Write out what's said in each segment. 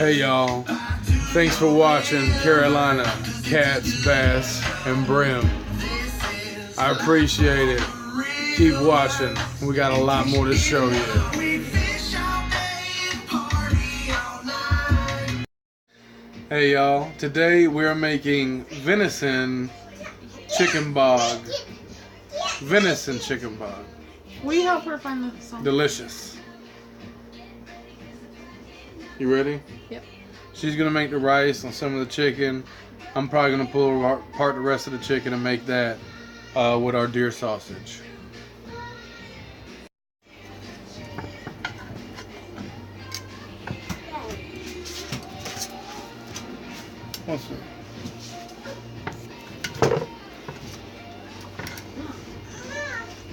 Hey y'all, thanks for watching Carolina Cats, Bass, and Brim. I appreciate it. Keep watching. We got a lot more to show you. Hey y'all, today we're making venison chicken bog. Venison chicken bog. Will you help her find the song? Delicious. You ready? Yep. She's gonna make the rice on some of the chicken. I'm probably gonna pull apart the rest of the chicken and make that with our deer sausage. What's it?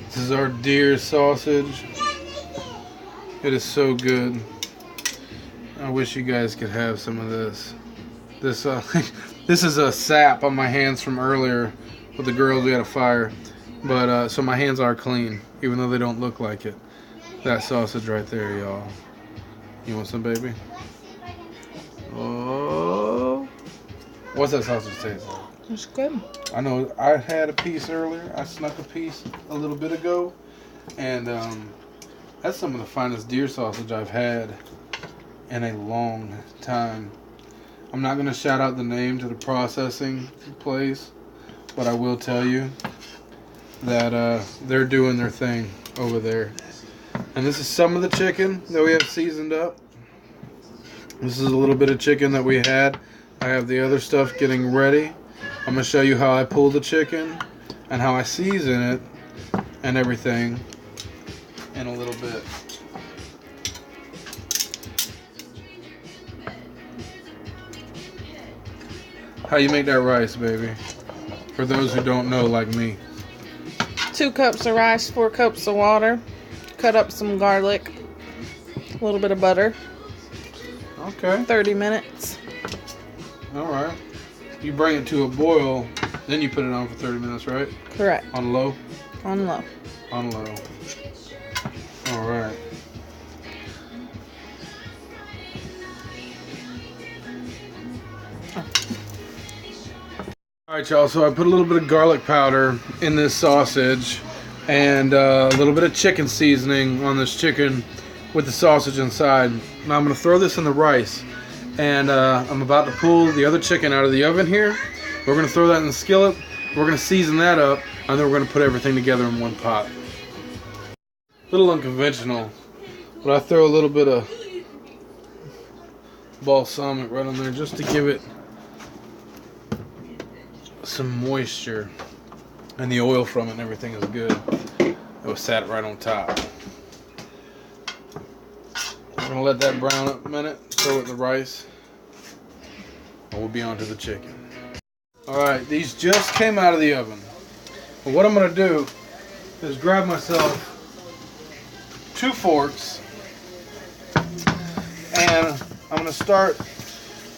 This is our deer sausage. It is so good. I wish you guys could have some of this. This this is a sap on my hands from earlier with the girls we had a fire. But so my hands are clean, even though they don't look like it. That sausage right there, y'all. You want some, baby? Oh, what's that sausage taste like? It's good. I know I had a piece earlier. I snuck a piece a little bit ago, and that's some of the finest deer sausage I've had in a long time. I'm not going to shout out the name to the processing place, but I will tell you that they're doing their thing over there. And this is some of the chicken that we have seasoned up. This is a little bit of chicken that we had. I have the other stuff getting ready. I'm going to show you how I pull the chicken and how I season it and everything in a little bit. How you make that rice, baby? For those who don't know, like me. 2 cups of rice, 4 cups of water. Cut up some garlic. A little bit of butter. Okay. 30 minutes. Alright. You bring it to a boil, then you put it on for 30 minutes, right? Correct. On low? On low. On low. Alright. Alright, y'all, so I put a little bit of garlic powder in this sausage and a little bit of chicken seasoning on this chicken with the sausage inside. Now I'm going to throw this in the rice, and I'm about to pull the other chicken out of the oven here. We're going to throw that in the skillet, we're going to season that up, and then we're going to put everything together in one pot. A little unconventional, but I throw a little bit of balsamic right on there just to give it some moisture, and the oil from it and everything is good. It was sat right on top. We're gonna let that brown up a minute, throw it in the rice, and we'll be on to the chicken. Alright, these just came out of the oven. But what I'm gonna do is grab myself 2 forks, and I'm gonna start.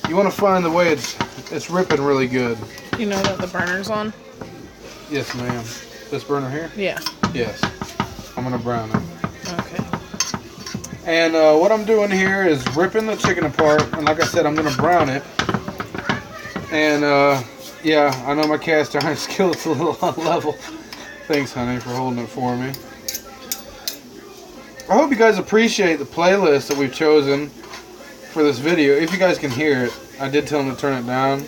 You want to find the way it's ripping really good. You know that the burner's on? Yes, ma'am. This burner here? Yeah. Yes. I'm going to brown it. Okay. And what I'm doing here is ripping the chicken apart. And like I said, I'm going to brown it. And yeah, I know my cast iron skillet's a little unlevel. Thanks, honey, for holding it for me. I hope you guys appreciate the playlist that we've chosen for this video. If you guys can hear it, I did tell them to turn it down.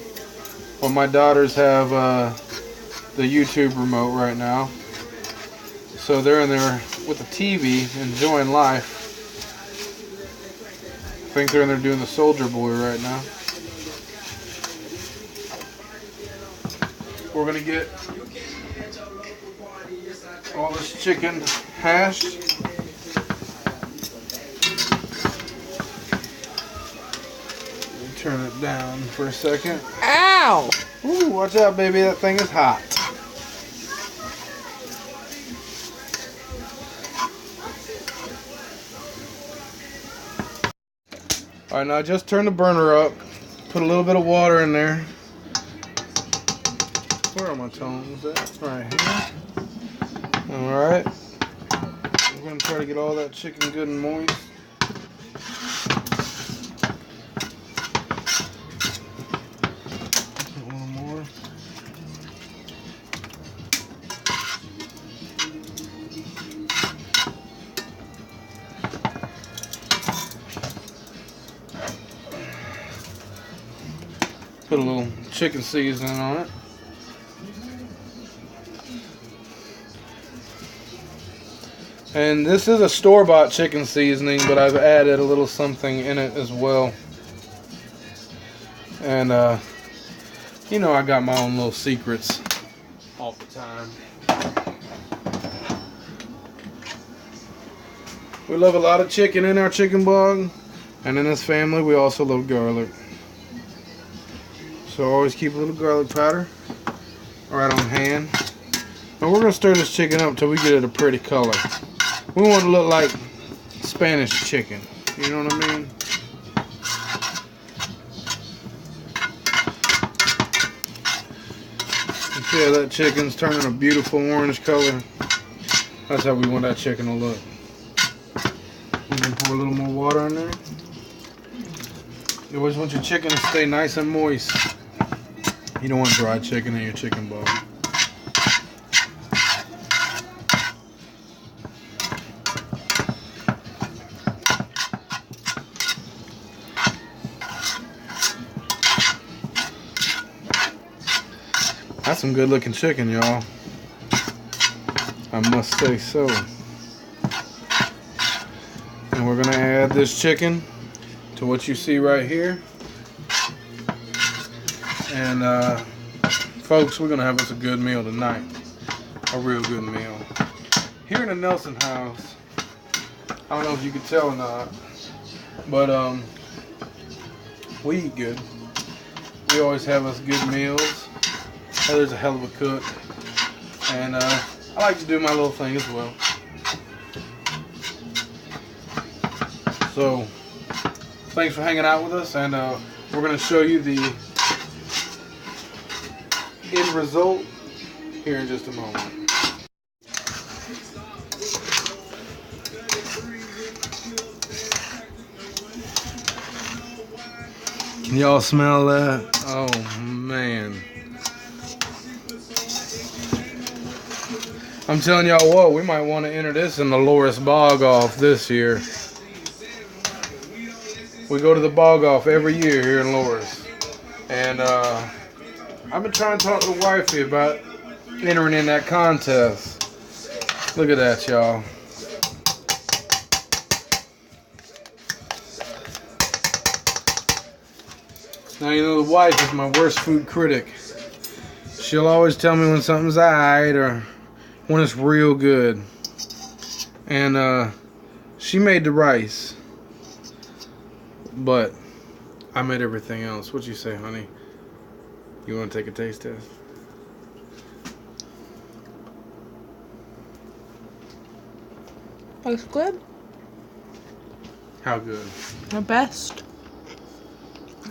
But my daughters have the YouTube remote right now. So they're in there with the TV enjoying life. I think they're in there doing the Soldier Boy right now. We're going to get all this chicken hashed. Turn it down for a second. Ow! Ooh, watch out, baby. That thing is hot. Alright, now I just turned the burner up. Put a little bit of water in there. Where are my tongs at? Right here. Alright. We're going to try to get all that chicken good and moist. Put a little chicken seasoning on it. And this is a store-bought chicken seasoning, but I've added a little something in it as well. And, you know, I got my own little secrets all the time. We love a lot of chicken in our chicken bog. And in this family, we also love garlic. So always keep a little garlic powder right on hand. And we're going to stir this chicken up until we get it a pretty color. We want it to look like Spanish chicken. You know what I mean? You see how that chicken's turning a beautiful orange color? That's how we want that chicken to look. You can pour a little more water in there. You always want your chicken to stay nice and moist. You don't want dry chicken in your chicken bog. That's some good looking chicken, y'all. I must say so. And we're gonna add this chicken to what you see right here. And folks, we're gonna have us a good meal tonight. A real good meal. Here in the Nelson house, I don't know if you can tell or not, but we eat good. We always have us good meals. Heather's a hell of a cook, and I like to do my little thing as well. So, thanks for hanging out with us, and we're going to show you the end result here in just a moment. Can y'all smell that? Oh, man. I'm telling y'all what, we might want to enter this in the Loris Bog Off this year. We go to the Bog Off every year here in Loris. And I've been trying to talk to wifey about entering in that contest. Look at that, y'all. Now, you know, the wife is my worst food critic. She'll always tell me when something's alright or when it's real good. And she made the rice, but I made everything else. What you say, honey? You want to take a taste test? Looks good. How good? The best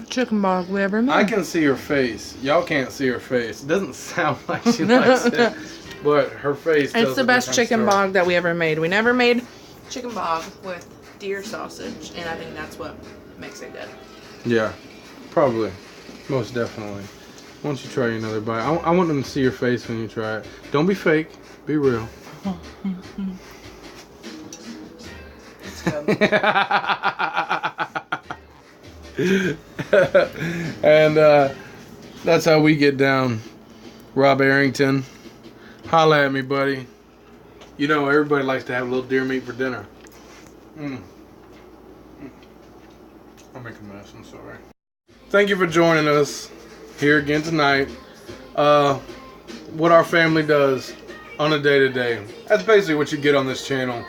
chicken bog we ever made. I can see her face. Y'all can't see her face. It doesn't sound like she likes it, but her face tells It's the a best different chicken story. bog that we ever made. We never made chicken bog with deer sausage, and I think that's what makes it good. Yeah, probably. Most definitely. Why don't you try another bite? I want them to see your face when you try it. Don't be fake. Be real. It's good. And that's how we get down. Rob Arrington, holla at me, buddy. You know, everybody likes to have a little deer meat for dinner. I'll make a mess, I'm sorry. Thank you for joining us here again tonight. What our family does on a day-to-day. That's basically what you get on this channel.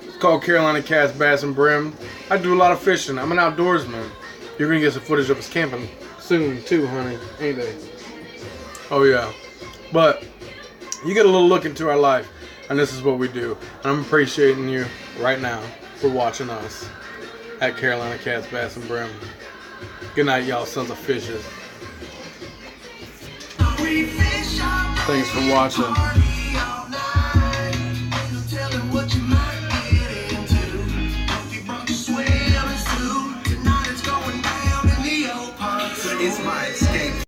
It's called Carolina Cats, Bass, and Brim. I do a lot of fishing. I'm an outdoorsman. You're going to get some footage of us camping soon, too, honey. Ain't they? Oh, yeah. But you get a little look into our life, and this is what we do. And I'm appreciating you right now for watching us at Carolina Cats, Bass, and Brim. Good night, y'all sons of fishes. Thanks for watching. It's my escape.